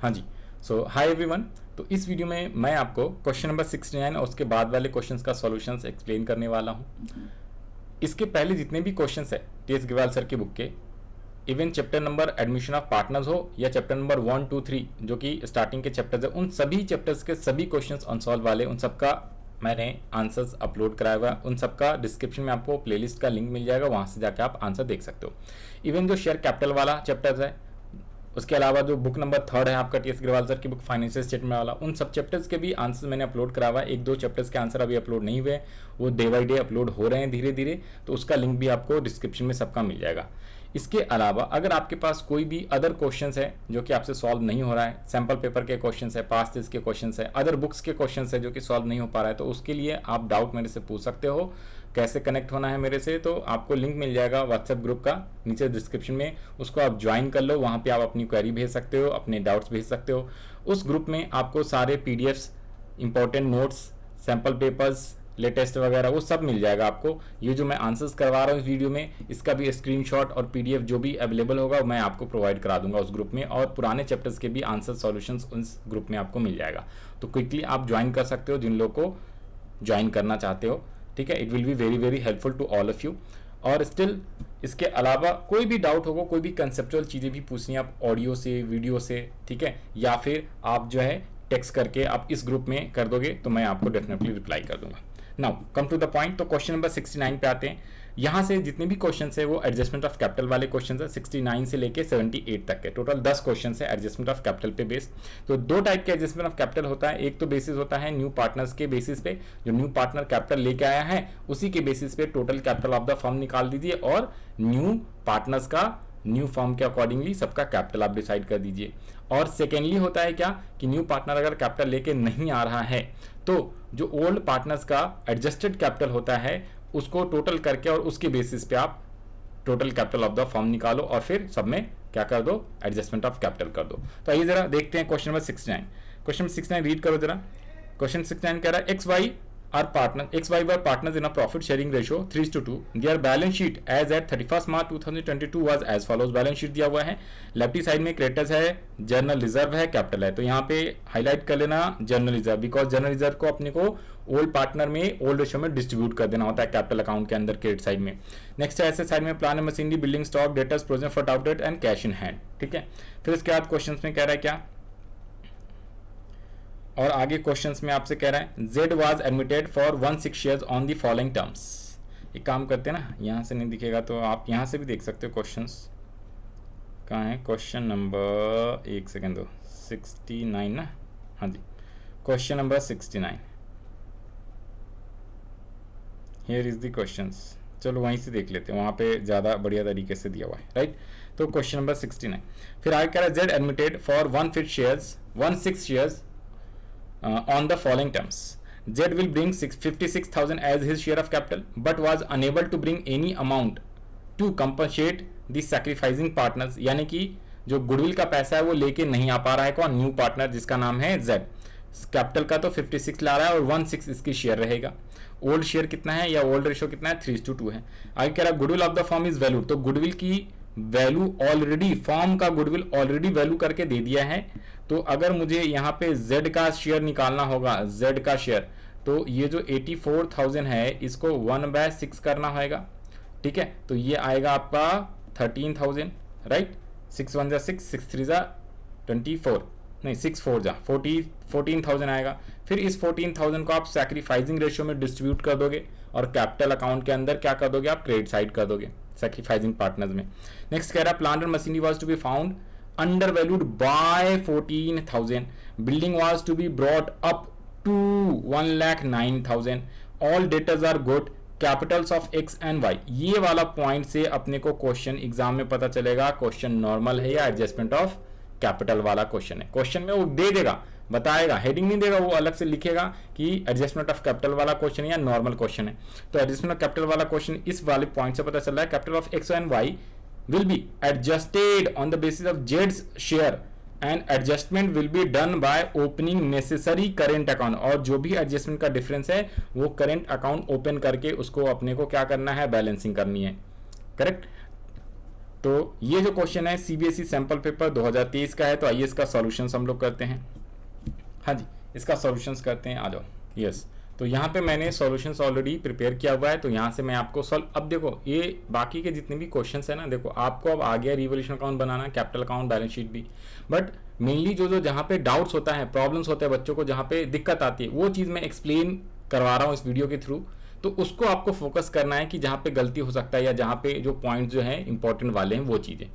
हाँ जी। सो hi everyone. तो इस वीडियो में मैं आपको क्वेश्चन नंबर 69 और उसके बाद वाले क्वेश्चंस का सॉल्यूशंस एक्सप्लेन करने वाला हूँ। इसके पहले जितने भी क्वेश्चंस है टी.एस. ग्रेवाल सर के बुक के, even chapter number admission of partners हो या चैप्टर नंबर 1, 2, 3 जो कि स्टार्टिंग के चैप्टर्स है, उन सभी चैप्टर्स के सभी क्वेश्चंस अनसॉल्व वाले उन सबका मैंने आंसर्स अपलोड कराया हुआ है। उन सबका डिस्क्रिप्शन में आपको प्लेलिस्ट का लिंक मिल जाएगा, वहां से जाकर आप आंसर देख सकते हो। इवन जो शेयर कैपिटल वाला चैप्टर्स है, उसके अलावा जो बुक नंबर 3 है आपका टी.एस. ग्रेवाल सर की बुक फाइनेंशियल स्टेटमेंट वाला, उन सब चैप्टर्स के भी आंसर मैंने अपलोड करा हुआ है। 1-2 चैप्टर्स के आंसर अभी अपलोड नहीं हुए, वो डे बाई डे अपलोड हो रहे हैं धीरे धीरे, तो उसका लिंक भी आपको डिस्क्रिप्शन में सबका मिल जाएगा। इसके अलावा अगर आपके पास कोई भी अदर क्वेश्चंस है जो कि आपसे सॉल्व नहीं हो रहा है, सैम्पल पेपर के क्वेश्चंस है, पास्ट टेस्ट के क्वेश्चंस है, अदर बुक्स के क्वेश्चंस है जो कि सॉल्व नहीं हो पा रहा है, तो उसके लिए आप डाउट मेरे से पूछ सकते हो। कैसे कनेक्ट होना है मेरे से, तो आपको लिंक मिल जाएगा व्हाट्सएप ग्रुप का नीचे डिस्क्रिप्शन में, उसको आप ज्वाइन कर लो। वहाँ पे आप अपनी क्वेरी भेज सकते हो, अपने डाउट्स भेज सकते हो। उस ग्रुप में आपको सारे PDFs, important notes, sample papers, latest वगैरह वो सब मिल जाएगा आपको। ये जो मैं आंसर्स करवा रहा हूँ इस वीडियो में, इसका भी स्क्रीनशॉट और पीडीएफ जो भी अवेलेबल होगा मैं आपको प्रोवाइड करा दूंगा उस ग्रुप में, और पुराने चैप्टर्स के भी आंसर सॉल्यूशंस उस ग्रुप में आपको मिल जाएगा। तो क्विकली आप ज्वाइन कर सकते हो जिन लोगों को ज्वाइन करना चाहते हो, ठीक है। It will be very very helpful to all of you. और स्टिल इसके अलावा कोई भी डाउट होगा, कोई भी कंसेप्चुअल चीज़ें भी पूछनी है आप ऑडियो से, वीडियो से, ठीक है, या फिर आप जो है टेक्स्ट करके आप इस ग्रुप में कर दोगे तो मैं आपको डेफिनेटली रिप्लाई कर दूंगा। Now come to the point. तो क्वेश्चन नंबर 69 पे आते हैं। यहाँ से जितने भी क्वेश्चन है वो एडजस्टमेंट ऑफ कैपिटल वाले क्वेश्चन है। 69 से लेके 78 तक के टोटल 10 क्वेश्चन है एडजस्टमेंट ऑफ कैपिटल पे बेस्ड। तो दो टाइप के एडजस्टमेंट ऑफ कैपिटल होता है। एक तो बेसिस होता है न्यू पार्टनर्स के बेसिस पे, जो न्यू पार्टनर कैपिटल लेके आया है उसी के बेसिस पे total capital of the firm निकाल दीजिए और न्यू पार्टनर्स का न्यू फर्म के अकॉर्डिंगली सबका कैपिटल आप डिसाइड कर दीजिए। और सेकेंडली होता है क्या कि न्यू पार्टनर अगर कैपिटल लेके नहीं आ रहा है तो जो ओल्ड पार्टनर्स का एडजस्टेड कैपिटल होता है उसको टोटल करके और उसके बेसिस पे आप total capital of the firm निकालो और फिर सब में क्या कर दो, एडजस्टमेंट ऑफ कैपिटल कर दो। तो आइए जरा देखते हैं क्वेश्चन नंबर 69। क्वेश्चन 69 रीड करो जरा। क्वेश्चन 69 कह रहा है X Y were partners in a profit sharing ratio 3:2. Their balance sheet as at 31st March 2022 was as follows. Balance sheet दिया हुआ है, लेफ्टी साइड में क्रेडिटर्स है, जर्नल रिजर्व है, कैपिटल है। तो यहाँ पे हाईलाइट कर लेना journal reserve, because journal reserve को अपने को ओल्ड पार्टनर में ओल्ड रेशियो में डिस्ट्रीब्यूट कर देना होता है कैपिटल अकाउंट के अंदर क्रेडिट साइड में। नेक्स्ट है एसेट साइड में plan and machinery, building stock, debtors, provision for doubted and cash in hand, ठीक है। फिर इसके बाद क्वेश्चन में कह रहा है क्या, और आगे क्वेश्चंस में आपसे कह रहा है Z was admitted for 16 shares on the following terms। एक काम करते हैं ना, यहाँ से नहीं दिखेगा तो आप यहाँ से भी देख सकते हो। क्वेश्चंस कहाँ है, क्वेश्चन नंबर, एक सेकेंड दो, 69 ना, हाँ जी, question number 69, here is the questions. चलो वहीं से देख लेते हैं, वहाँ पे ज़्यादा बढ़िया तरीके से दिया हुआ है, राइट। तो क्वेश्चन नंबर 69 फिर आगे कह रहा है Z admitted for 16 shares on the following terms. Z will bring 56,000 as his share of capital, but was unable to bring any amount to compensate the sacrificing partners। यानी कि जो goodwill का पैसा है वो लेके नहीं आ पा रहा है कौन, न्यू पार्टनर जिसका नाम है Z। कैपिटल का तो 56 ला रहा है और 16 इसकी शेयर रहेगा। ओल्ड शेयर कितना है या ओल्ड रेशियो कितना है, 3:2 है। आगे कह रहा है goodwill of the firm is value, तो गुडविल की वैल्यू ऑलरेडी, फॉर्म का गुडविल ऑलरेडी वैल्यू करके दे दिया है। तो अगर मुझे यहाँ पे Z का शेयर निकालना होगा, Z का शेयर, तो ये जो 84,000 है इसको 1/6 करना होगा, ठीक है। तो ये आएगा आपका 13,000, राइट। 6 1 जा 6, 6 3 जा 24, नहीं 6 4 जा 14,000 आएगा। फिर इस 14,000 को आप सैक्रिफाइसिंग रेशियो में डिस्ट्रीब्यूट कर दोगे और कैपिटल अकाउंट के अंदर क्या कर दोगे, आप क्रेडिट साइड कर दोगे सैक्रिफाइसिंग पार्टनर्स में। नेक्स्ट कह रहा है plant and machinery was to be found under valued by 14,000, building was to be brought up to 1,09,000, all debtors are good, capitals of X and Y. ये वाला point से अपने को क्वेश्चन एग्जाम में पता चलेगा क्वेश्चन नॉर्मल है या एडजस्टमेंट ऑफ कैपिटल वाला क्वेश्चन है। क्वेश्चन में वो दे देगा, बताएगा, हेडिंग नहीं देगा, वो अलग से लिखेगा कि एडजस्टमेंट ऑफ कैपिटल वाला क्वेश्चन है या नॉर्मल क्वेश्चन है। तो एडजस्टमेंट ऑफ कैपिटल वाला क्वेश्चन इस वाले पॉइंट से पता चल रहा है capital of X and Y will be adjusted on the basis of Z's share and adjustment will be done by opening necessary current account। और जो भी एडजस्टमेंट का डिफरेंस है वो करंट अकाउंट ओपन करके उसको अपने को क्या करना है, बैलेंसिंग करनी है, करेक्ट। तो ये जो क्वेश्चन है सीबीएसई सैंपल पेपर 2023 का है, तो आइए इसका सॉल्यूशंस हम लोग करते हैं। हाँ जी, इसका सॉल्यूशंस करते हैं, आ जाओ। यस, तो यहाँ पे मैंने सॉल्यूशंस ऑलरेडी प्रिपेयर किया हुआ है, तो यहाँ से मैं आपको सॉल्व, अब देखो ये बाकी के जितने भी क्वेश्चंस है ना, देखो आपको अब आ गया रिवोल्यूशन अकाउंट बनाना, कैपिटल अकाउंट, बैलेंस शीट भी, बट मेनली जो जहाँ पे डाउट्स होता है, प्रॉब्लम्स होते हैं बच्चों को, जहाँ पे दिक्कत आती है, वो चीज़ मैं एक्सप्लेन करवा रहा हूँ इस वीडियो के थ्रू। तो उसको आपको फोकस करना है कि जहाँ पे गलती हो सकता है या जहाँ पे जो पॉइंट जो है इंपॉर्टेंट वाले हैं वो चीज़ें,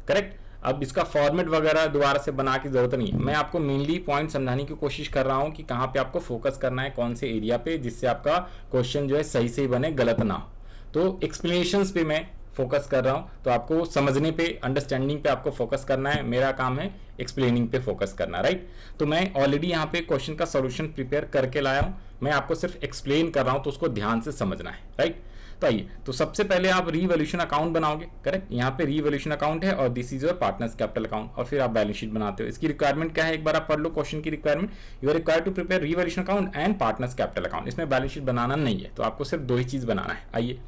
करेक्ट। अब इसका फॉर्मेट वगैरह दोबारा से बना की जरूरत नहीं है, मैं आपको मेनली पॉइंट समझाने की कोशिश कर रहा हूँ कि कहाँ पे आपको फोकस करना है, कौन से एरिया पे, जिससे आपका क्वेश्चन जो है सही से बने, गलत ना हो। तो एक्सप्लेनेशंस पे मैं फोकस कर रहा हूँ, तो आपको समझने पे, अंडरस्टैंडिंग पे आपको फोकस करना है, मेरा काम है एक्सप्लेनिंग पे फोकस करना, राइट। तो मैं ऑलरेडी यहाँ पे क्वेश्चन का सॉल्यूशन प्रिपेयर करके लाया हूँ, मैं आपको सिर्फ एक्सप्लेन कर रहा हूँ, तो उसको ध्यान से समझना है, राइट। तो आइए, तो सबसे पहले आप रिवोल्यूशन अकाउंट बनाओगे, करेक्ट। यहाँ पे रिवोल्यूशन अकाउंट है और this is your partners capital account, और फिर आप बैलेंस शीट बनाते हो। इसकी रिक्वायरमेंट क्या है, एक बार आप पढ़ लो क्वेश्चन की requirement. You are required to prepare revolution account and partners capital account. इसमें बैलेंस शीट बनाना नहीं है, तो आपको सिर्फ दो ही चीज बनाना है। आइए,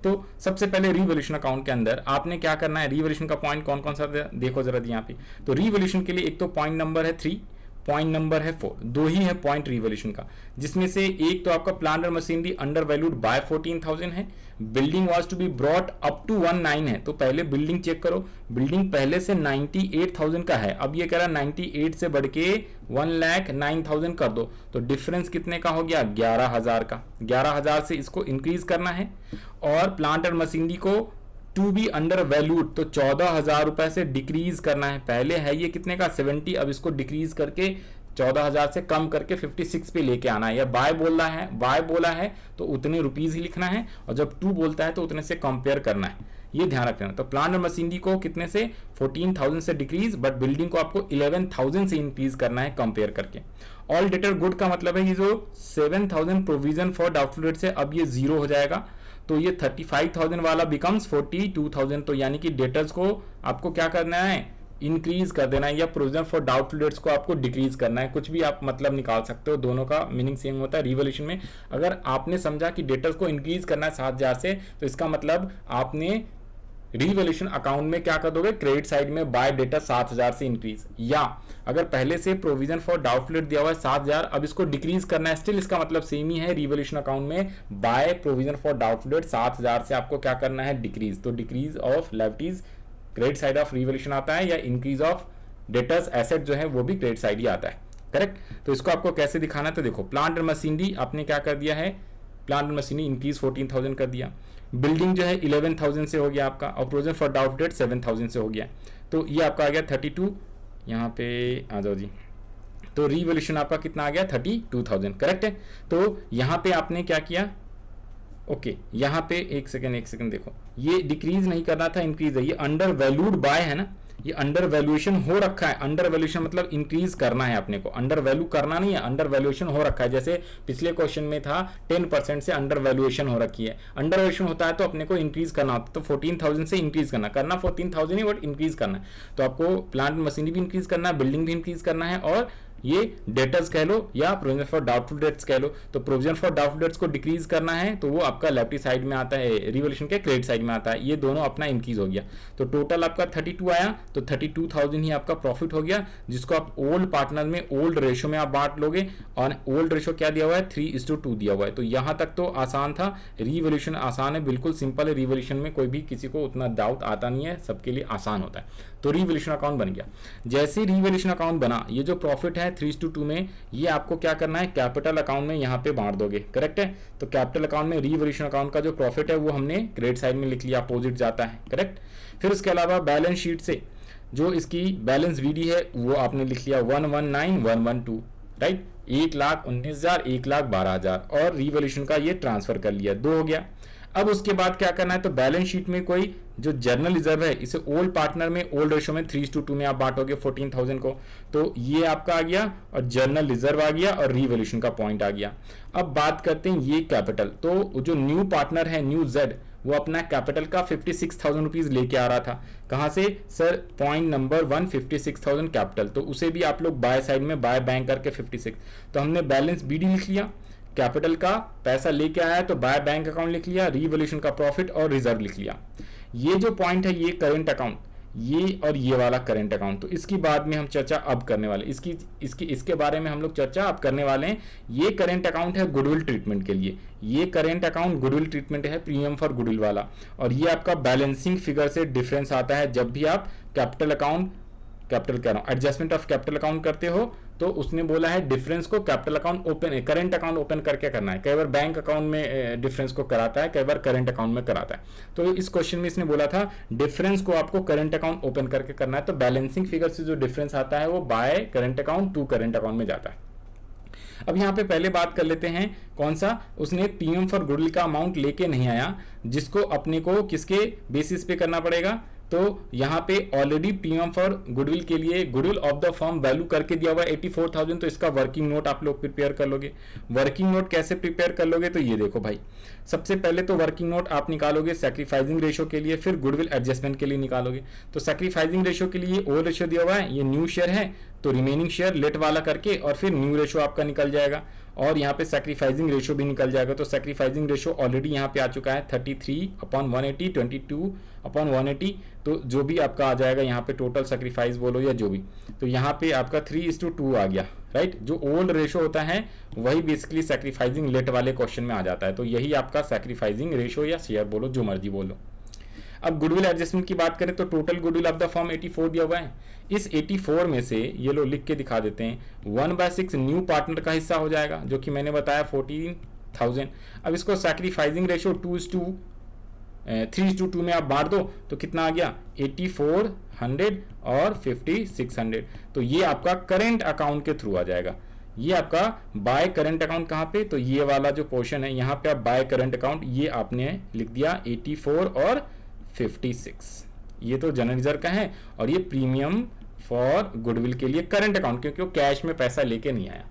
तो सबसे पहले रिवोल्यूशन अकाउंट के अंदर आपने क्या करना है, रिवोल्यूशन का पॉइंट कौन कौन सा देखो जरा यहाँ पे। तो रिवोल्यूशन के लिए एक तो पॉइंट नंबर है 3, पॉइंट नंबर है 4, दो ही है पॉइंट रिवोल्यूशन का, जिसमें से एक तो आपका plant and machinery under valued by 14,000 है, building was to be brought up to 19 है। तो पहले बिल्डिंग चेक करो, बिल्डिंग पहले से 98,000 का है, अब ये कह रहा है 98 से बढ़ के 1,09,000 कर दो, तो डिफरेंस कितने का हो गया, 11,000 का। 11,000 से इसको इंक्रीज करना है, और प्लांट एंड मशीनरी को टू बी अंडर वैल्यूड, तो 14,000 रुपए से डिक्रीज करना है। पहले है ये कितने का, 70, अब इसको डिक्रीज करके 14,000 से कम करके 56 पे लेके आना है। या बाय बोला है तो उतने रुपीज ही लिखना है, और जब टू बोलता है तो उतने से कंपेयर करना है, ये ध्यान रखना। तो प्लांट एंड मशीनरी को कितने से, 14,000 से डिक्रीज, बट बिल्डिंग को आपको 11,000 से इंक्रीज करना है कंपेयर करके। ऑल डेटर गुड का मतलब है ये जो 7,000 प्रोविजन फॉर डाउटफुल डेट्स है, अब ये जीरो हो जाएगा, तो ये 35,000 वाला बिकम्स 42,000। तो यानी कि डेटर्स को आपको क्या करना है, इंक्रीज कर देना है, या प्रोविजन फॉर डाउटफुल डेट्स को आपको डिक्रीज करना है। कुछ भी आप मतलब निकाल सकते हो, दोनों का मीनिंग सेम होता है। रिवोल्यूशन में अगर आपने समझा कि डेटर्स को इंक्रीज करना है 7,000 से, तो इसका मतलब आपने रिवोल्यूशन अकाउंट में क्या कर दोगे, क्रेडिट साइड में बाय डेटा 7,000 से इंक्रीज। या अगर पहले से प्रोविजन फॉर डाउटफुल डेट दिया हुआ है 7,000, अब इसको डिक्रीज करना है, स्टिल इसका मतलब सेम ही है। रिवोल्यूशन अकाउंट में by provision for doubtful debt 7,000 से आपको क्या करना है, डिक्रीज। तो decrease of liabilities credit side of revolution आता है, या इंक्रीज ऑफ डेटर्स एसेट जो है वो भी क्रेडिट साइड ही आता है, करेक्ट। तो इसको आपको कैसे दिखाना है, तो देखो प्लांट एंड मशीनरी आपने क्या कर दिया है, प्लांट एंड मशीनरी इंक्रीज 14,000 कर दिया, बिल्डिंग जो है 11,000 से हो गया आपका, और प्रोविजन फॉर डाउटफुल डेट 7,000 से हो गया, तो ये आपका आ गया 32। यहाँ पे आ जाओ जी, तो रिवोल्यूशन आपका कितना आ गया, 32,000, करेक्ट है। तो यहाँ पे आपने क्या किया, ओके यहाँ पे एक सेकंड देखो, ये डिक्रीज नहीं करना था, इंक्रीज है, ये अंडर वैल्यूड बाय है ना, ये अंडर वैल्यूएशन हो रखा है। अंडर वैल्यूएशन मतलब इंक्रीज करना है अपने को, अंडर वैल्यू करना नहीं है, अंडर वैल्यूएशन हो रखा है। जैसे पिछले क्वेश्चन में था 10% से अंडर वैल्यूएशन हो रखी है, अंडर वैल्यूएशन होता है तो अपने को इंक्रीज करना होता है, तो 14,000 से इंक्रीज करना 14,000 ही, बट इंक्रीज करना है। तो आपको प्लांट मशीनरी भी इंक्रीज करना है, बिल्डिंग भी इंक्रीज करना है, और ये डेटर्स कह लो या प्रोविजन फॉर डाउटफुल डेट्स कह लो। तो प्रोविजन फॉर डाउटफुल डेट्स को डिक्रीज करना है, तो वो आपका लेफ्टी साइड में आता है, रिवोल्यूशन के क्रेडिट साइड में आता है, ये दोनों अपना इंक्रीज हो गया। तो टोटल आपका 32 आया, तो 32,000 ही आपका प्रॉफिट हो गया, जिसको आप ओल्ड पार्टनर में ओल्ड रेशो में आप बांट लोगे, और ओल्ड रेशो क्या दिया हुआ है, 3:2 दिया हुआ है। तो यहां तक तो आसान था, रिवोल्यूशन आसान है, बिल्कुल सिंपल है। रिवोल्यूशन में कोई भी किसी को उतना डाउट आता नहीं है, सबके लिए आसान होता है। तो रिवोल्यूशन अकाउंट बन गया। जैसे रिवोल्यूशन अकाउंट बना, ये जो प्रॉफिट है 3:2 में, ये आपको क्या करना है, कैपिटल अकाउंट में यहाँ पे बांट दोगे, करेक्ट है। तो कैपिटल अकाउंट में रिवोल्यूशन अकाउंट का जो प्रॉफिट है वो हमने क्रेडिट साइड में लिख लिया, अपोजिट जाता है, करेक्ट। फिर उसके अलावा बैलेंस शीट से जो इसकी बैलेंस बीडी है वो आपने लिख लिया 119,112, राइट, 1,19,000, 1,12,000, और रिवोल्यूशन का ये ट्रांसफर कर लिया, 2 हो गया। अब उसके बाद क्या करना है, तो बैलेंस शीट में कोई जो जर्नल रिजर्व है, इसे ओल्ड पार्टनर में ओल्ड रेशो में 3:2 में आप बांटोगे 14,000 को, तो ये आपका आ गया, और जर्नल रिजर्व आ गया, और रिवोल्यूशन का पॉइंट आ गया। अब बात करते हैं ये कैपिटल, तो जो न्यू पार्टनर है न्यू जेड, वो अपना कैपिटल का 56,000 रुपीज लेके आ रहा था। कहां से सर, पॉइंट नंबर 1 56,000 कैपिटल, तो उसे भी आप लोग बाय साइड में बाय बैंक करके 56, तो हमने बैलेंस बीडी लिख लिया, कैपिटल का पैसा लेके आया तो बाय बैंक अकाउंट लिख लिया, रिवोल्यूशन का प्रॉफिट और रिजर्व लिख लिया। ये जो पॉइंट है ये करेंट अकाउंट, ये और ये वाला करेंट अकाउंट, तो इसकी बाद में हम चर्चा अब करने वाले, इसके बारे में हम लोग चर्चा अब करने वाले हैं। ये करेंट अकाउंट है गुडविल ट्रीटमेंट के लिए, ये करेंट अकाउंट गुडविल ट्रीटमेंट है, प्रीमियम फॉर गुडविल वाला। और ये आपका बैलेंसिंग फिगर से डिफरेंस आता है जब भी आप कैपिटल अकाउंट, कैपिटल कह रहा हूं, एडजस्टमेंट ऑफ कैपिटल अकाउंट करते हो, तो उसने बोला है डिफरेंस को capital account open, current account open करके करना है। कई बार बैंक अकाउंट में डिफरेंस को कराता है, कई बार करेंट अकाउंट में कराता है। तो इस क्वेश्चन में इसने बोला था डिफरेंस को आपको करेंट अकाउंट ओपन करके करना है, तो बैलेंसिंग फिगर से जो डिफरेंस आता है वो by current account to current account में जाता है। अब यहाँ पे पहले बात कर लेते हैं कौन सा, उसने प्रीमियम फॉर गुडविल का अमाउंट लेके नहीं आया, जिसको अपने को किसके बेसिस पे करना पड़ेगा, तो यहाँ पे ऑलरेडी प्रीमियम फॉर गुडविल के लिए goodwill of the firm value करके दिया हुआ है 84,000, तो इसका वर्किंग नोट आप लोग प्रिपेयर कर लोगे। वर्किंग नोट कैसे प्रिपेयर कर लोगे, तो ये देखो भाई, सबसे पहले तो वर्किंग नोट आप निकालोगे सैक्रिफाइसिंग रेशो के लिए, फिर गुडविल एडजस्टमेंट के लिए निकालोगे। तो सैक्रिफाइसिंग रेशो के लिए ओ रेशो दिया हुआ है, ये न्यू शेयर है, तो रिमेनिंग शेयर लेट वाला करके और फिर न्यू रेशो आपका निकल जाएगा, और यहाँ पे सैक्रिफाइसिंग रेशो भी निकल जाएगा। तो सैक्रिफाइसिंग रेशो ऑलरेडी यहाँ पे आ चुका है 33/180, 22/180, तो जो भी आपका आ जाएगा यहाँ पे टोटल सैक्रिफाइस बोलो या जो भी, तो यहाँ पे आपका 3:2 आ गया, राइट। जो ओल्ड रेशो होता है वही बेसिकली सैक्रिफाइसिंग लेट वाले क्वेश्चन में आ जाता है, तो यही आपका सैक्रिफाइसिंग रेशो या शेयर बोलो, जो मर्जी बोलो। अब गुडविल एडजस्टमेंट की बात करें तो total goodwill of the firm 84 दिया हुआ है। इस 84 में से ये लो लिख के दिखा देते हैं, 1/6 न्यू पार्टनर का हिस्सा हो जाएगा, जो कि मैंने बताया 14,000। अब इसको सैक्रिफाइसिंग रेशो 3:2 में आप बांट दो तो कितना आ गया, 8400 और 5600। तो ये आपका करेंट अकाउंट के थ्रू आ जाएगा। ये आपका बाय करंट अकाउंट कहाँ पे, तो ये वाला जो पोर्शन है यहाँ पे आप बाय करंट अकाउंट, ये आपने लिख दिया 84 और 56, ये तो जनरल रिजर्व का है, और ये प्रीमियम फॉर गुडविल के लिए करंट अकाउंट, क्योंकि वो कैश में पैसा लेके नहीं आया,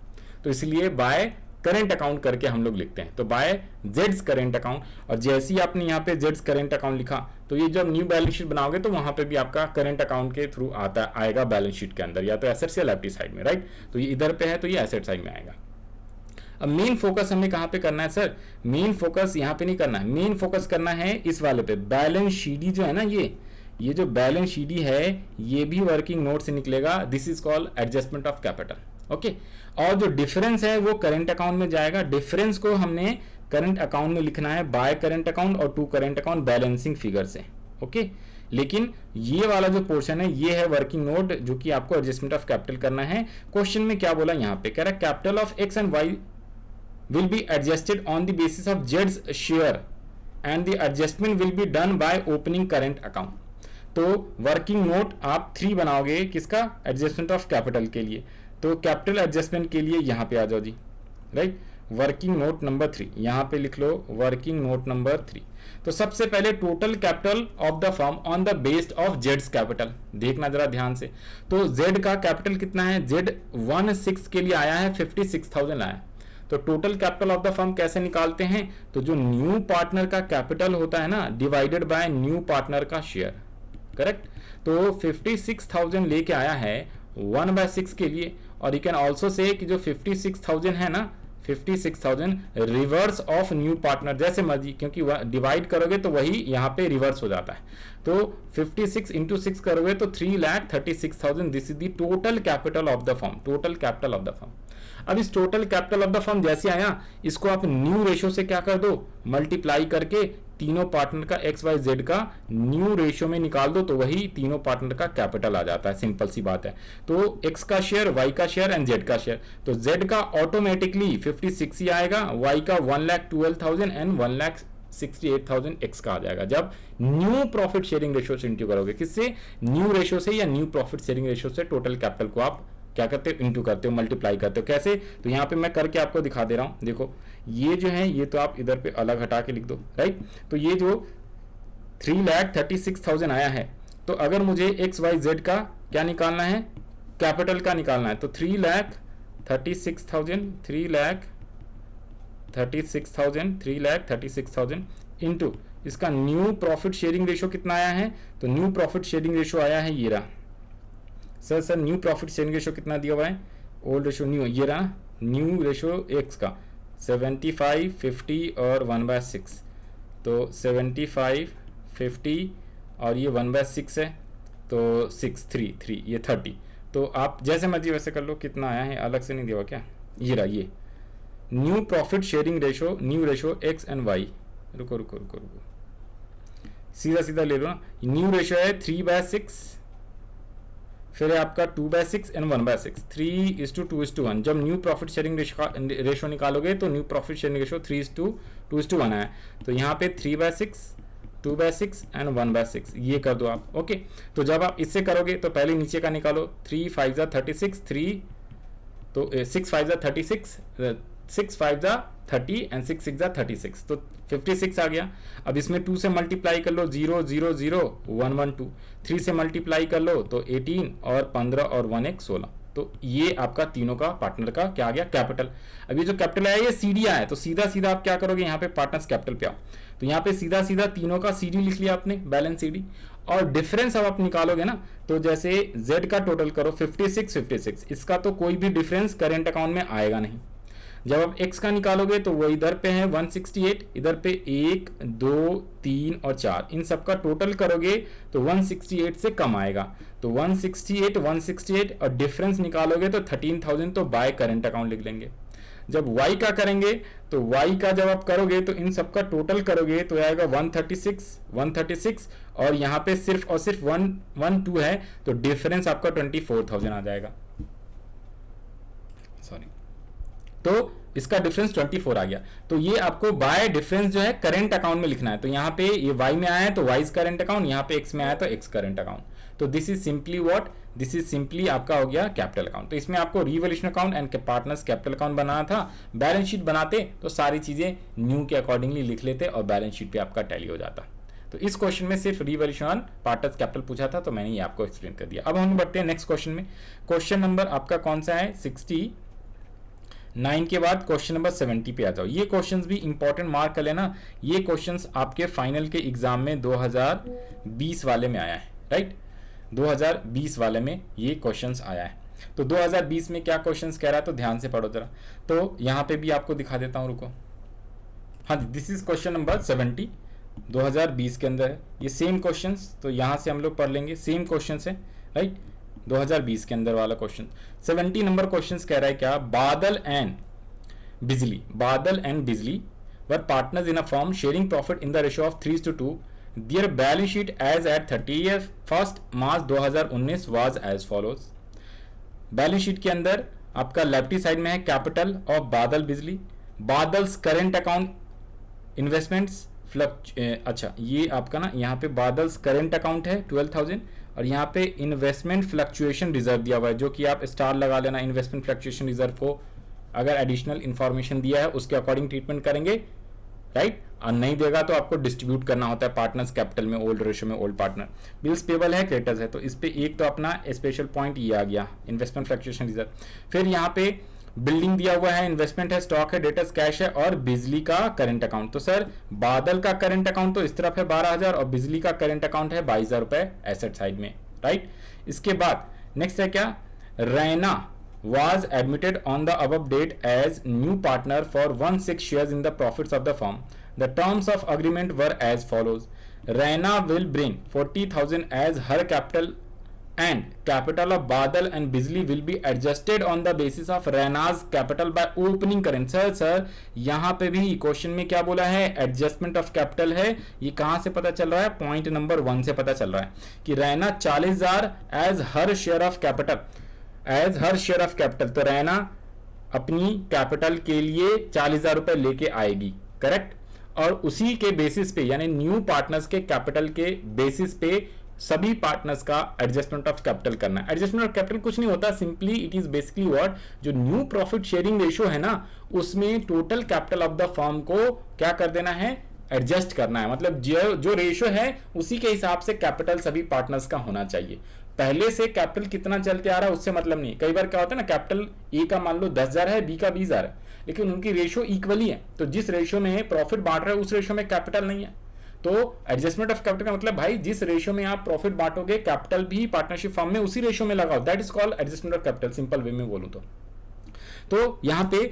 तो इसलिए बाय करंट अकाउंट करके हम लोग लिखते हैं। तो बाय जेड्स करंट अकाउंट, और जैसे ही आपने यहाँ पे जेड्स करंट अकाउंट लिखा, तो ये जब न्यू बैलेंस शीट बनाओगे तो वहां पे भी आपका करंट अकाउंट के थ्रू आएगा बैलेंस शीट के अंदर, या तो एसेट्स या लायबिलिटी साइड में, राइट। तो ये इधर पे है तो ये एसेट साइड में आएगा। अब मेन फोकस हमें कहां पे करना है सर, मेन फोकस यहां पे नहीं करना है, मेन फोकस करना है इस वाले पे, बैलेंस शीट जो है ना, ये जो बैलेंस शीट है ये भी वर्किंग नोट से निकलेगा। This is called adjustment of capital, okay. और जो डिफरेंस है वो करंट अकाउंट में जाएगा, डिफरेंस को हमने करंट अकाउंट में लिखना है बाय करंट अकाउंट और to current account balancing figure से, ओके। लेकिन ये वाला जो पोर्शन है ये है वर्किंग नोट, जो कि आपको एडजस्टमेंट ऑफ कैपिटल करना है। क्वेश्चन में क्या बोला यहाँ पे, कह रहा है capital of X and Y will be adjusted on the basis of Z's share and the adjustment will be done by opening current account। तो वर्किंग नोट आप 3 बनाओगे किसका, एडजस्टमेंट ऑफ कैपिटल के लिए, तो कैपिटल एडजस्टमेंट के लिए यहाँ पे आ जाओ जी, राइट। वर्किंग नोट नंबर 3 यहाँ पे लिख लो, वर्किंग नोट नंबर 3। तो सबसे पहले total capital of the firm on the based of Jades capital, देखना जरा ध्यान से। तो जेड का कैपिटल कितना है, जेड 16 के लिए आया है, 56,000 आया। तो total capital of the firm कैसे निकालते हैं, तो जो न्यू पार्टनर का कैपिटल होता है ना, डिवाइडेड बाय न्यू पार्टनर का शेयर, करेक्ट। तो 56,000 लेके आया है 1/6 के लिए, और यू कैन ऑल्सो से कि जो 56,000 है ना, 56,000 रिवर्स ऑफ न्यू पार्टनर, जैसे मर्जी, क्योंकि डिवाइड करोगे तो वही यहाँ पे रिवर्स हो जाता है। तो 56 इंटू 6 करोगे तो 3,36,000, this is the total capital of the firm, total capital of the firm. अब इस total capital of the firm जैसे आया, इसको आप न्यू रेशो से क्या कर दो, मल्टीप्लाई करके तीनों पार्टनर का एक्स वाई जेड का न्यू रेशो में निकाल दो, तो वही तीनों पार्टनर का कैपिटल आ जाता है, सिंपल सी बात है। तो एक्स का शेयर, वाई का शेयर एंड जेड का शेयर, तो जेड का ऑटोमेटिकली 56 ही आएगा, वाई का 1,12,000 एंड 1,68,000 एक्स का आ जाएगा, जब न्यू प्रॉफिट शेयरिंग रेशो से इंटू करोगे, किससे, न्यू रेशो से या न्यू प्रॉफिट शेयरिंग रेशो से टोटल कैपिटल को आप क्या करते हो, इंटू करते हो, मल्टीप्लाई करते हो। कैसे, तो यहाँ पे मैं करके आपको दिखा दे रहा हूं, देखो ये जो है ये तो आप इधर पे अलग हटा के लिख दो, राइट। तो ये जो 3,36,000 आया है, तो अगर मुझे एक्स वाई जेड का क्या निकालना है, कैपिटल का निकालना है, तो 3,36,000 इंटू इसका न्यू प्रॉफिट शेयरिंग रेशो कितना आया है, तो न्यू प्रॉफिट शेयरिंग रेशो आया है ये रहा। Sir new profit sharing ratio कितना दिया हुआ है, ओल्ड रेशो न्यू, ये रहा न्यू रेशो एक्स का 75, 50 और 1/6, तो 75, 50 और ये 1/6 है, तो 6 3 3 ये 30। तो आप जैसे मर्जी वैसे कर लो। कितना आया है अलग से नहीं दिया हुआ क्या, ये रहा ये new profit sharing ratio, new ratio X and Y. रुको रुको रुको रुको, सीधा सीधा ले लो ना। न्यू रेशो है 3/6, फिर है आपका 2/6 एंड 1/6, 3:2:1। जब न्यू प्रॉफिट शेयरिंग रेशो निकालोगे तो न्यू प्रॉफिट शेयरिंग रेशो 3:2:1 है। तो यहाँ पे 3/6, 2/6 एंड 1/6 ये कर दो आप। ओके, तो जब आप इससे करोगे तो पहले नीचे का निकालो। 3 5 जा 36, 3 तो 6 5 जा 36, 6 5 जा 30 एंड 6 6 जा 36, तो 56 आ गया। अब इसमें 2 से मल्टीप्लाई कर लो, 0 0 0 1 1 2। 3 से मल्टीप्लाई कर लो तो 18 और 15 और 1 1 16। तो ये आपका तीनों का पार्टनर का क्या आ गया, कैपिटल। अब ये जो कैपिटल आया ये सीडी आया है, तो सीधा सीधा आप क्या करोगे, यहाँ पे पार्टनर्स कैपिटल पे आओ। तो यहाँ पे सीधा सीधा तीनों का सीडी लिख लिया आपने, बैलेंस सीडी। और डिफरेंस अब आप निकालोगे ना, तो जैसे जेड का टोटल करो 56 56, इसका तो कोई भी डिफरेंस करेंट अकाउंट में आएगा नहीं। जब आप x का निकालोगे तो वो इधर पे है 168, इधर पे 1 2 3 और 4, इन सब का टोटल करोगे तो 168 से कम आएगा। तो 168 168 और डिफरेंस निकालोगे तो 13,000, तो बाय करेंट अकाउंट लिख लेंगे। जब y का करेंगे तो y का जब आप करोगे तो इन सब का टोटल करोगे तो आएगा 136 136, और यहाँ पे सिर्फ और सिर्फ 112 है, तो डिफरेंस आपका 24,000 आ जाएगा। सॉरी, तो इसका डिफरेंस 24 आ गया। तो ये आपको बाय डिफरेंस जो है करेंट अकाउंट में लिखना है। तो यहाँ पे ये y में आया है तो y करेंट अकाउंट, यहाँ पे x में आया तो x करेंट अकाउंट। तो this is simply what, this is simply आपका हो गया कैपिटल अकाउंट। तो इसमें आपको revaluation account and partners capital account बनाना था। बैलेंस शीट बनाते तो सारी चीजें न्यू के अकॉर्डिंगली लिख लेते और बैलेंस शीट पे आपका टैली हो जाता। तो इस क्वेश्चन में सिर्फ रिवॉल्यूशन पार्टनर्स कैपिटल पूछा था, तो मैंने ये आपको एक्सप्लेन कर दिया। अब हम बढ़ते हैं नेक्स्ट क्वेश्चन में। क्वेश्चन नंबर आपका कौन सा है, 69 के बाद क्वेश्चन नंबर 70 पे आ जाओ। ये क्वेश्चंस भी इंपॉर्टेंट मार्क कर लेना। ये क्वेश्चंस आपके फाइनल के एग्जाम में 2020 वाले में आया है, राइट। 2020 वाले में ये क्वेश्चंस आया है। तो 2020 में क्या क्वेश्चंस कह रहा है, तो ध्यान से पढ़ो जरा। तो यहाँ पे भी आपको दिखा देता हूँ, रुको। हाँ जी, दिस इज क्वेश्चन नंबर 70, 2020 के अंदर है ये सेम क्वेश्चंस। तो यहाँ से हम लोग पढ़ लेंगे, सेम क्वेश्चंस है, राइट। 2020 के अंदर वाला क्वेश्चन 70 नंबर क्वेश्चन कह रहा है क्या, Badal and Bijli were partners in a firm sharing profit in the ratio of 3:2। Their balance sheet as at 31 March 2019 was as follows. Balance sheet के अंदर आपका लेफ्टी साइड में है कैपिटल ऑफ बादल बिजली, बादल्स करेंट अकाउंट, इन्वेस्टमेंट्स अच्छा ये आपका ना यहाँ पे बादल्स करेंट अकाउंट है 12,000, और यहाँ पे इन्वेस्टमेंट फ्लक्चुएशन रिजर्व दिया हुआ है, जो कि आप स्टार लगा लेना। इन्वेस्टमेंट फ्लक्चुएशन रिजर्व को अगर एडिशनल इंफॉर्मेशन दिया है उसके अकॉर्डिंग ट्रीटमेंट करेंगे, राइट। और नहीं देगा तो आपको डिस्ट्रीब्यूट करना होता है पार्टनर्स कैपिटल में, ओल्ड रेशियो में ओल्ड पार्टनर। बिल्स पेबल है, क्रेडिटर्स है, तो इस पे एक तो अपना स्पेशल पॉइंट ये आ गया, इन्वेस्टमेंट फ्लक्चुएशन रिजर्व। फिर यहाँ पे बिल्डिंग दिया हुआ है, इन्वेस्टमेंट है, स्टॉक है, डेटर्स कैश है, और बिजली का करंट अकाउंट। तो सर बादल का करंट अकाउंट तो इस तरफ है 12,000, और बिजली का करंट अकाउंट है 22,000 रुपए एसेट साइड में, राइट। इसके बाद नेक्स्ट है क्या, Raina was admitted on the above date as new partner for 1/6 shares in the profits of the firm. The terms of agreement were as follows. Raina will bring 40,000 as her capital and capital of Badal and Bijli will be adjusted on the basis of Raina's capital by opening current. Sir यहाँ पे भी question में क्या बोला है, adjustment of capital है। ये कहाँ से पता चल रहा है, पॉइंट नंबर 1 से पता चल रहा है कि Raina 40,000 as per share of capital, as per share of capital. तो रैना अपनी कैपिटल के लिए 40,000 रुपए लेके आएगी, करेक्ट। और उसी के बेसिस पे, यानी न्यू पार्टनर्स के कैपिटल के बेसिस पे सभी पार्टनर्स का एडजस्टमेंट ऑफ कैपिटल करना है। एडजस्टमेंट ऑफ कैपिटल कुछ नहीं होता, simply it is basically what, जो न्यू प्रॉफिट शेयरिंग रेशियो है ना, उसमें total capital of the firm को क्या कर देना है, एडजस्ट करना है। मतलब जो रेशियो है उसी के हिसाब से कैपिटल सभी पार्टनर्स का होना चाहिए। पहले से कैपिटल कितना चलते आ रहा है उससे मतलब नहीं। कई बार क्या होता है ना, कैपिटल ए का मान लो 10,000 है, बी का 20,000 है, लेकिन उनकी रेशियो इक्वली है। तो जिस रेशियो में प्रॉफिट बांट रहे हैं उस रेशियो में कैपिटल नहीं है। तो एडजस्टमेंट ऑफ कैपिटल का मतलब भाई जिस रेशियो में आप प्रॉफिट बांटोगे कैपिटल भी पार्टनरशिप फर्म में उसी रेशियो में लगाओ, that is called adjustment of capital, simple way में बोलूं तो। यहाँ पे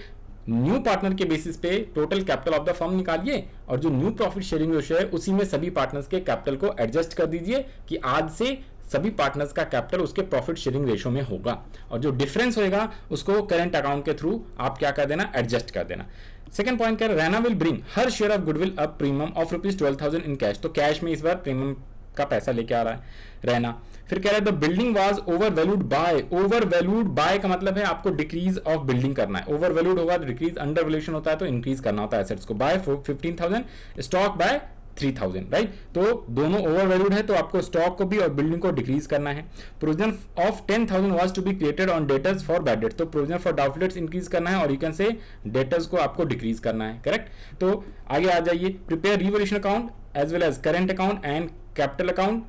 न्यू पार्टनर के बेसिस पे total capital of the firm निकालिए और जो न्यू प्रॉफिट शेयरिंग रेशियो है उसी में सभी पार्टनर्स के कैपिटल को एडजस्ट कर दीजिए कि आज से सभी पार्टनर्स का कैपिटल उसके प्रॉफिट शेयरिंग रेशियो में होगा, और जो डिफरेंस होगा उसको करंट अकाउंट के थ्रू आप क्या कर देना, एडजस्ट कर देना। सेकंड पॉइंट क्या है, Raina will bring her share of goodwill a premium of ₹12,000 in cash, तो कैश में इस बार प्रीमियम का पैसा लेके आ रहा है रहना। फिर कह रहा है the building was over valued bye, over valued bye का मतलब है आपको डिक्रीज ऑफ बिल्डिंग करना है, ओवर वैल्यूड होगा तो डिक्रीज, अंडर वैल्यूएशन होता है तो इंक्रीज करना होता है एसेट्स को, बाय 15,000 स्टॉक बाय 3,000, राइट। तो दोनों ओवर वैल्यूड है तो आपको स्टॉक को भी और बिल्डिंग को डिक्रीज करना है। Provision of 10,000 was to be created on debtors for bad debt, तो provision for doubtful debts increase करना है और यू कैन से डेटर्स को आपको डिक्रीज करना है, करेक्ट। तो आगे आ जाइए, prepare revolution account as well as current account and capital account,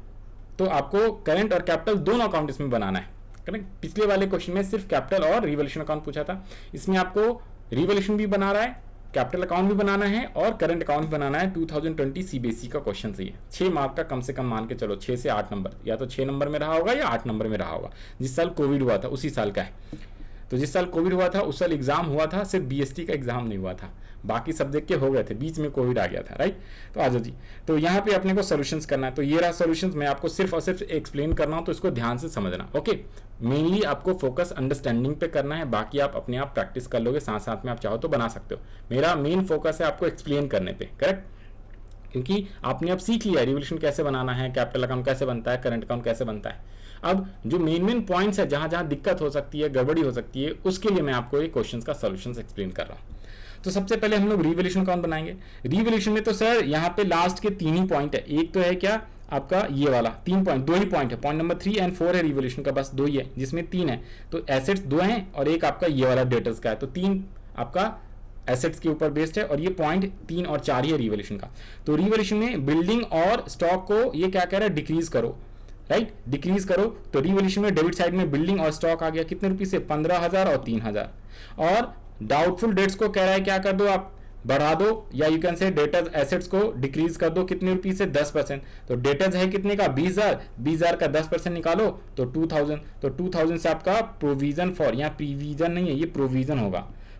तो आपको करंट और कैपिटल दोनों अकाउंट इसमें बनाना है, करेक्ट। पिछले वाले क्वेश्चन में सिर्फ कैपिटल और रिवॉल्यूशन अकाउंट पूछा था, इसमें आपको रिवॉल्यूशन भी बना रहा है, कैपिटल अकाउंट भी बनाना है और करंट अकाउंट भी बनाना है। 2020 सीबीएसई का क्वेश्चन सही है, 6 मार्क का कम से कम मान के चलो, 6 से 8 नंबर, या तो 6 नंबर में रहा होगा या 8 नंबर में रहा होगा। जिस साल कोविड हुआ था उसी साल का है, तो जिस साल कोविड हुआ था उस साल एग्जाम हुआ था, सिर्फ बीएसटी का एग्जाम नहीं हुआ था, बाकी सब्जेक्ट के हो गए थे, बीच में कोविड आ गया था, राइट। तो आ जाओ जी, तो यहाँ पे अपने को सॉल्यूशंस करना है, तो ये रहा सॉल्यूशंस, मैं आपको सिर्फ और सिर्फ एक्सप्लेन करना हूँ तो इसको ध्यान से समझना, ओके। मेनली आपको फोकस अंडरस्टैंडिंग पे करना है, बाकी आप अपने आप प्रैक्टिस कर लोगे, साथ साथ में आप चाहो तो बना सकते हो। मेरा मेन फोकस है आपको एक्सप्लेन करने पे, करेक्ट, क्योंकि आपने अब सीख लिया रिवॉल्यूशन कैसे बनाना है, कैपिटल अकाउंट कैसे बनता है, करंट अकाउंट कैसे बनता है। अब जो मेन पॉइंट्स है, जहां जहां दिक्कत हो सकती है, गड़बड़ी हो सकती है, उसके लिए मैं आपको ये क्वेश्चंस का सॉल्यूशंस एक्सप्लेन कर रहा हूं। तो सबसे पहले हम लोग रिवॉल्यूशन अकाउंट बनाएंगे। रिवॉल्यूशन में तो सर यहाँ पे लास्ट के 3 ही पॉइंट है, एक तो है क्या आपका ये वाला 3 पॉइंट, 2 ही पॉइंट है, पॉइंट नंबर 3 और 4 है रिवॉल्यूशन का, बस 2 ही है, जिसमें 3 है, तो एसेट्स 2 हैं और एक आपका ये वाला डेटर्स का है, तो 3 आपका एसेट्स के ऊपर बेस्ड है और ये पॉइंट 3 और 4 ही है रिवॉल्यूशन का। तो रिवॉल्यूशन में बिल्डिंग और स्टॉक को ये क्या कह रहा है, डिक्रीज करो, राइट, डिक्रीज करो। तो रिवॉल्यूशन में डेबिट साइड में बिल्डिंग और स्टॉक आ गया कितने रुपये से, 15,000 और 3,000, और डाउटफुल डेट्स को कह रहा है क्या कर दो आप, बढ़ा दो, या you can say debtors assets को डिक्रीज कर दो कितने रुपये से, 10%। तो डेटर्स है कितने का, 20,000 का 10% निकालो तो 2,000, तो 2,000 से आपका प्रोविजन फॉर, यहाँ प्रीविजन नहीं है, ये प्रोविजन होगा,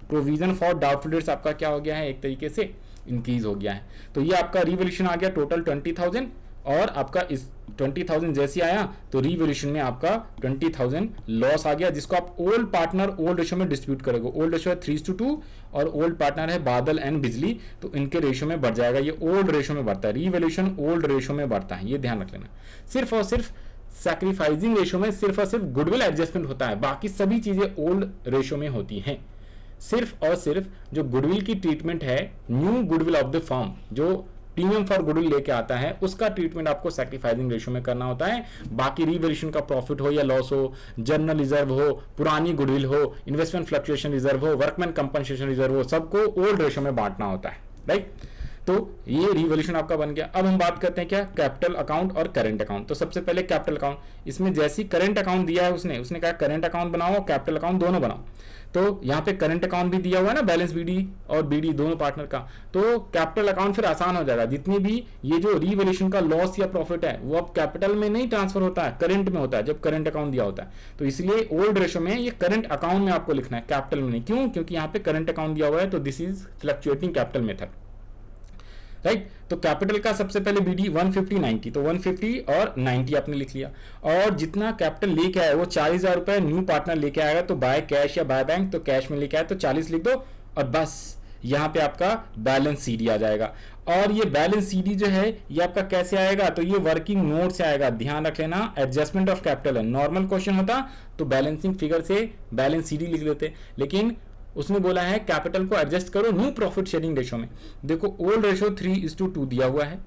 प्रोविजन फॉर डाउटफुल डेट्स आपका क्या हो गया है, एक तरीके से इंक्रीज हो गया है। तो ये आपका रिवॉल्यूशन आ गया टोटल 20,000, और आपका इस 20,000 जैसे आया तो रिवॉल्यूशन में आपका 20,000 लॉस आ गया, जिसको आप ओल्ड पार्टनर ओल्ड रेशियो में डिस्ट्रीब्यूट करोगे। ओल्ड रेशियो है 3:2 और ओल्ड पार्टनर है बादल एंड बिजली, तो इनके रेशियो में बढ़ जाएगा, ये ओल्ड रेशियो में बढ़ता है, रिवॉल्यूशन ओल्ड रेशियो में बढ़ता है, ये ध्यान रख लेना। सिर्फ और सिर्फ सैक्रिफाइसिंग रेशियो में सिर्फ और सिर्फ गुडविल एडजस्टमेंट होता है, बाकी सभी चीजें ओल्ड रेशियो में होती हैं। सिर्फ और सिर्फ जो गुडविल की ट्रीटमेंट है, new goodwill of the firm, जो प्रीमियम फॉर गुडविल लेके आता है, उसका ट्रीटमेंट आपको सैक्रिफाइसिंग रेशियो में करना होता है। बाकी रिवॉल्यूशन का प्रॉफिट हो या लॉस हो, जर्नल रिजर्व हो, पुरानी गुडविल हो, इन्वेस्टमेंट फ्लक्चुएशन रिजर्व हो, वर्कमैन कंपनसेशन रिजर्व हो, सबको ओल्ड रेशियो में बांटना होता है, राइट। तो ये रिवॉल्यूशन आपका बन गया। अब हम बात करते हैं क्या, कैपिटल अकाउंट और करंट अकाउंट। तो सबसे पहले कैपिटल अकाउंट, इसमें जैसी करंट अकाउंट दिया है उसने कहा करंट अकाउंट बनाओ, कैपिटल अकाउंट दोनों बनाओ। तो यहाँ पे करंट अकाउंट भी दिया हुआ है ना, बैलेंस बीडी और बीडी दोनों पार्टनर का, तो कैपिटल अकाउंट फिर आसान हो जाएगा। जितनी भी ये जो रिवॉल्यूशन का लॉस या प्रॉफिट है वो अब कैपिटल में नहीं ट्रांसफर होता है, करंट में होता है, जब करंट अकाउंट दिया होता है। तो इसलिए ओल्ड रेशियो में ये करंट अकाउंट में आपको लिखना है, कैपिटल में नहीं। क्यों? क्योंकि यहाँ पे करंट अकाउंट दिया हुआ है, तो this is fluctuating capital method, right. तो कैपिटल का सबसे पहले बीडी 150 90, तो 150 और 90 आपने लिख लिया, और जितना कैपिटल लेके आया वो 40,000 रुपए न्यू पार्टनर लेके आएगा, तो बाय कैश या बाय बैंक, तो कैश में लेके आया तो 40 लिख दो, और बस यहाँ पे आपका बैलेंस सीडी आ जाएगा। और ये बैलेंस सीडी जो है ये आपका कैसे आएगा, तो ये वर्किंग नोट से आएगा, ध्यान रख लेना, एडजस्टमेंट ऑफ कैपिटल है। नॉर्मल क्वेश्चन होता तो बैलेंसिंग फिगर से बैलेंस सीडी लिख लेते, लेकिन उसने बोला है कैपिटल को एडजस्ट करो न्यू प्रॉफिट शेयरिंग रेशियो में। देखो ओल्ड रेशियो 3:2 दिया हुआ है,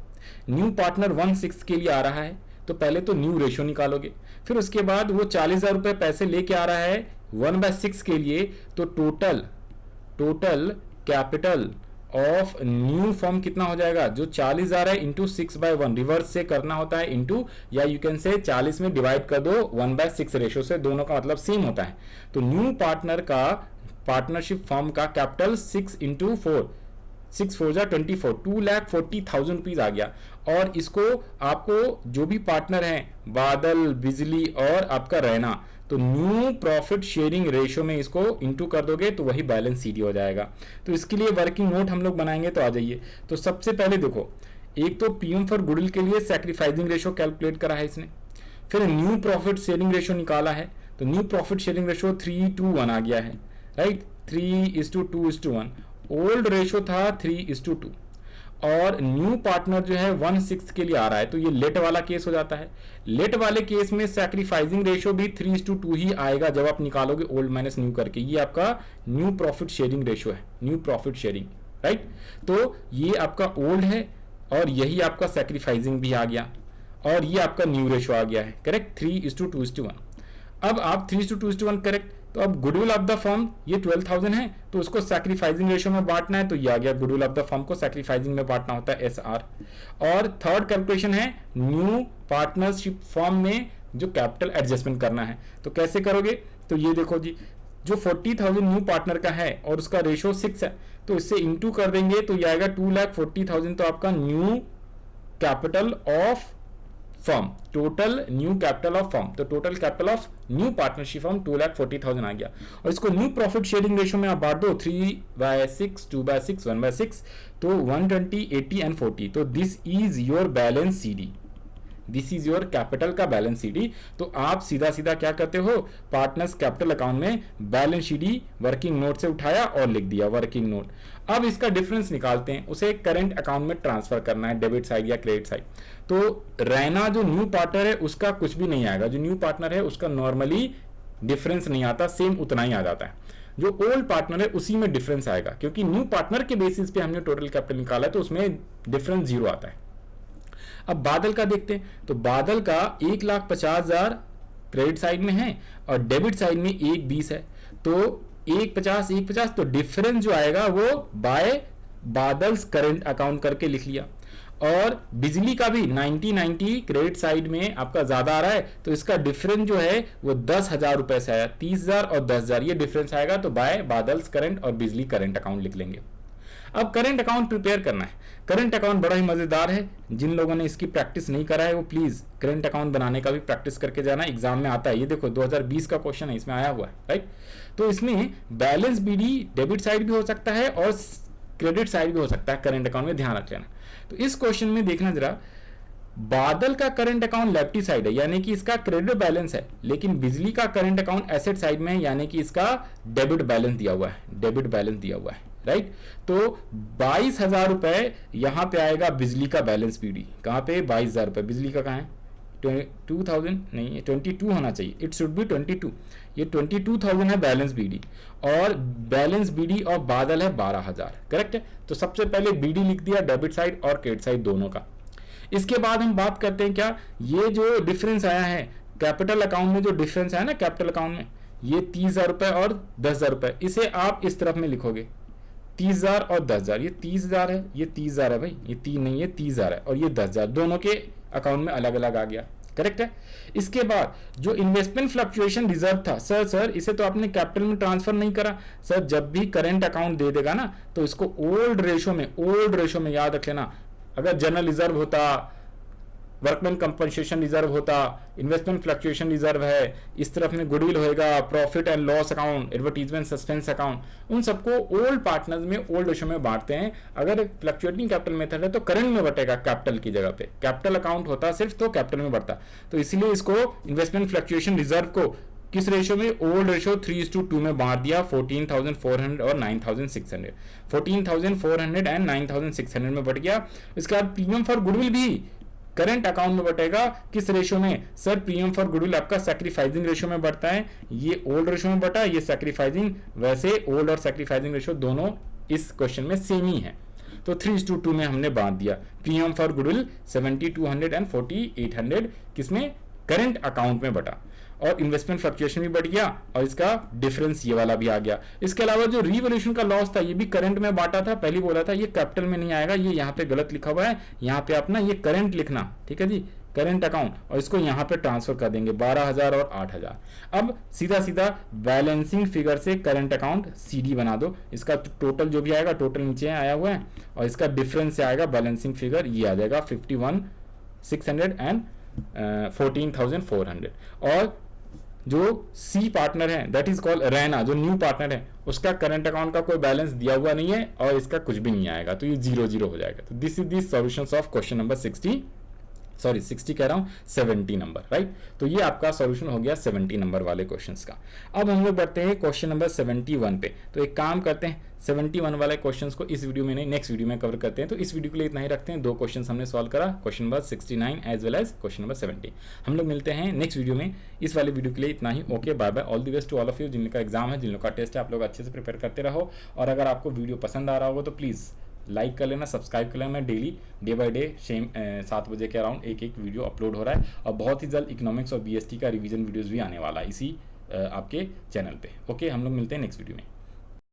न्यू पार्टनर 1/6 के लिए आ रहा है, तो पहले तो न्यू रेशियो निकालोगे, फिर उसके बाद वो 40,000 रुपए पैसे लेके आ रहा है 1/6 के लिए, तो total capital of new firm कितना हो जाएगा, जो 40,000 है इंटू 6/1, रिवर्स से करना होता है इंटू, या यू कैन से 40 में डिवाइड कर दो 1/6 रेशियो से, दोनों का मतलब सेम होता है। तो न्यू पार्टनर का पार्टनरशिप फर्म का कैपिटल 6 × 4, 6 4 जा 24, 2,40,000 रुपीज आ गया। और इसको आपको जो भी पार्टनर हैं बादल, बिजली और आपका रैना, तो न्यू प्रॉफिट शेयरिंग रेशियो में इसको इंटू कर दोगे तो वही बैलेंस सीडी हो जाएगा। तो इसके लिए वर्किंग नोट हम लोग बनाएंगे, तो आ जाइए। तो सबसे पहले देखो, एक तो पीएम फॉर गुडविल के लिए सैक्रिफाइसिंग रेशियो कैलकुलेट करा है इसने, फिर न्यू प्रॉफिट शेयरिंग रेशियो निकाला है, तो न्यू प्रॉफिट शेयरिंग रेशियो 3:1 आ गया है, राइट, 3:2:1। ओल्ड रेशियो था 3:2 और न्यू पार्टनर जो है 1/6 के लिए आ रहा है, तो ये लेट वाला केस हो जाता है। लेट वाले केस में सैक्रिफाइसिंग रेशियो भी 3:2 ही आएगा जब आप निकालोगे ओल्ड माइनस न्यू करके। ये आपका न्यू प्रॉफिट शेयरिंग रेशियो है, न्यू प्रॉफिट शेयरिंग, राइट। तो ये आपका ओल्ड है और यही आपका सैक्रिफाइसिंग भी आ गया और ये आपका न्यू रेशियो आ गया है, करेक्ट, 3:2:1। अब आप 3:2:1 करेक्ट, तो अब गुडविल ऑफ द फर्म ये 12,000 है, तो उसको सैक्रिफाइसिंग रेशियो में बांटना है, तो ये आ गया गुडविल ऑफ द फर्म को सैक्रिफाइसिंग में बांटना होता है, SR। और थर्ड कैलकुलेशन है न्यू पार्टनरशिप फर्म में जो कैपिटल एडजस्टमेंट करना है, तो कैसे करोगे, तो ये देखो जी, जो 40,000 न्यू पार्टनर का है और उसका रेशियो 6 है, तो इससे इंटू कर देंगे तो ये आएगा 2,40,000, तो आपका new capital of firm, total new capital of firm, तो total capital of new partnership firm 2,40,000 आ गया। और इसको न्यू प्रॉफिट शेयरिंग रेशियो में आप बांट दो 3/6, 2/6, 1/6, तो 120, 80 एंड 40, तो this is your balance CD, this is your capital का बैलेंस सीडी। तो आप सीधा सीधा क्या करते हो, पार्टनर्स कैपिटल अकाउंट में बैलेंस सीडी वर्किंग नोट से उठाया और लिख दिया वर्किंग नोट। अब इसका डिफरेंस निकालते हैं, उसे करंट अकाउंट में ट्रांसफर करना है, डेबिट साइड या क्रेडिट साइड। तो रहना जो न्यू पार्टनर है उसका कुछ भी नहीं आएगा, जो न्यू पार्टनर है उसका नॉर्मली डिफरेंस नहीं आता, सेम उतना ही आ जाता है। जो ओल्ड पार्टनर है उसी में डिफरेंस आएगा, क्योंकि न्यू पार्टनर के बेसिस पे हमने टोटल कैपिटल निकाला है, तो उसमें डिफरेंस 0 आता है। अब बादल का देखते हैं, तो बादल का 1,50,000 क्रेडिट साइड में है और डेबिट साइड में 1,20 है, तो 1,50, तो डिफरेंस जो आएगा वो बाय बादल्स करंट अकाउंट करके लिख लिया। और बिजली का भी 90 क्रेडिट साइड में आपका ज्यादा आ रहा है, तो इसका डिफरेंस जो है वो 10,000 रुपए से आया, 30,000 और 10,000 ये डिफरेंस आएगा, तो बाय बादल्स करंट और बिजली करंट अकाउंट लिख लेंगे। अब करंट अकाउंट प्रिपेयर करना है। करंट अकाउंट बड़ा ही मजेदार है, जिन लोगों ने इसकी प्रैक्टिस नहीं करा है वो प्लीज करंट अकाउंट बनाने का भी प्रैक्टिस करके जाना, एग्जाम में आता है। ये देखो 2020 का क्वेश्चन है, इसमें आया हुआ है, राइट। तो इसमें बैलेंस बीडी डेबिट साइड भी हो सकता है और क्रेडिट साइड भी हो सकता है, करंट अकाउंट में ध्यान रख लेना। तो इस क्वेश्चन में देखना जरा, बादल का करंट अकाउंट लेफ्टी साइड है, यानी कि इसका क्रेडिट बैलेंस है, लेकिन बिजली का करंट अकाउंट एसेट साइड में है, यानी कि इसका डेबिट बैलेंस दिया हुआ है, डेबिट बैलेंस दिया हुआ है, राइट। तो 22,000 रुपए यहां पे आएगा बिजली का बैलेंस पीडी, कहां पे 22,000 रुपए, बिजली का कहां है 22,000 नहीं है, 22 होना चाहिए, इट शुड बी 22, ये 22,000 है बैलेंस बीडी, और बैलेंस बीडी और बादल है 12,000, करेक्ट है। तो सबसे पहले बीडी लिख दिया डेबिट साइड और क्रेडिट साइड दोनों का। इसके बाद हम बात करते हैं क्या, ये जो डिफरेंस आया है कैपिटल अकाउंट में, जो डिफरेंस आया ना कैपिटल अकाउंट में, ये 30,000 रुपए और 10,000 रुपए, इसे आप इस तरफ में लिखोगे 30,000 और 10,000, ये 30,000 है, ये 30,000 है भाई, ये 3 नहीं है 30,000 है, और ये 10,000 दोनों के अकाउंट में अलग अलग आ गया, करेक्ट है। इसके बाद जो इन्वेस्टमेंट फ्लक्चुएशन रिजर्व था, सर इसे तो आपने कैपिटल में ट्रांसफर नहीं करा सर, जब भी करंट अकाउंट दे देगा ना तो इसको ओल्ड रेशो में याद रख लेना। अगर जनरल रिजर्व होता, वर्कमैन कंपनसेशन रिजर्व होता, इन्वेस्टमेंट फ्लक्चुएशन रिजर्व है, इस तरफ में गुडविल होएगा, profit and loss account, advertisement suspense account, उन सबको ओल्ड पार्टनर्स में ओल्ड रेशो में बांटते हैं। अगर फ्लक्चुएटिंग कैपिटल मेथड है तो करंट में बटेगा कैपिटल की जगह पे, कैपिटल अकाउंट होता सिर्फ तो कैपिटल में बढ़ता, तो इसलिए इसको इन्वेस्टमेंट फ्लक्चुएशन रिजर्व को किस रेशो में, ओल्ड रेशो 3:2 में बांट दिया, 14,400 और 9,600, 14,400 एंड 9,600 में बढ़ गया। इसके बाद प्रीमियम फॉर गुडविल भी करंट अकाउंट में बटेगा, किस रेशो में सर, प्रीमियम फॉर गुडविल आपका सैक्रिफाइसिंग रेशो में बढ़ता है, ये ओल्ड रेशो में बटा, ये सैक्रिफाइसिंग, वैसे ओल्ड और सैक्रिफाइसिंग रेशो दोनों इस क्वेश्चन में सेम ही है, तो 3:2 में हमने बांट दिया। प्रीमियम फॉर गुडविल 7,200 एंड 4,800 किसमें, करंट अकाउंट में बटा, और इन्वेस्टमेंट फ्लक्चुएशन भी बढ़ गया और इसका डिफरेंस ये वाला भी आ गया। इसके अलावा जो रिवॉल्यूशन का लॉस था ये भी करंट में बांटा था, पहले बोला था ये कैपिटल में नहीं आएगा, ये यहाँ पे गलत लिखा हुआ है, यहाँ पे आप ना ये करंट लिखना, ठीक है जी, करंट अकाउंट, और इसको यहाँ पे ट्रांसफर कर देंगे 12,000 और 8,000। अब सीधा सीधा बैलेंसिंग फिगर से करंट अकाउंट सीडी बना दो, इसका टोटल जो भी आएगा, टोटल नीचे आया हुआ है, और इसका डिफरेंस से आएगा बैलेंसिंग फिगर, ये आ जाएगा 51,600 एंड 14,400, और जो सी पार्टनर है दैट इज कॉल्ड रैना, जो न्यू पार्टनर है उसका करंट अकाउंट का कोई बैलेंस दिया हुआ नहीं है और इसका कुछ भी नहीं आएगा, तो ये 0 हो जाएगा। तो this is the solutions of question number 60 कह रहा हूं 70 नंबर, राइट। तो ये आपका सॉल्यूशन हो गया 70 नंबर वाले क्वेश्चंस का। अब हम लोग बढ़ते हैं क्वेश्चन नंबर 71 पे। तो एक काम करते हैं 71 वाले क्वेश्चंस को इस वीडियो में नहीं नेक्स्ट वीडियो में कवर करते हैं। तो इस वीडियो के लिए इतना ही रखते हैं। 2 क्वेश्चंस हमने सॉल्व करा, question number 69 as well as question number 70। हम लोग मिलते हैं नेक्स्ट वीडियो में। इस वाले वीडियो के लिए इतना ही। Okay, bye bye, all the best to all of you. जिनका एग्जाम है, जिन लोग का टेस्ट है, आप लोग अच्छे से प्रिपेयर करते रहो। और अगर आपको वीडियो पसंद आ रहा होगा तो प्लीज़ लाइक कर लेना, सब्सक्राइब कर लेना। मैं डेली डे बाय डे 7 बजे के अराउंड एक वीडियो अपलोड हो रहा है और बहुत ही जल्द इकोनॉमिक्स और बीएसटी का रिवीजन वीडियोस भी आने वाला है इसी आपके चैनल पे। ओके, हम लोग मिलते हैं नेक्स्ट वीडियो में।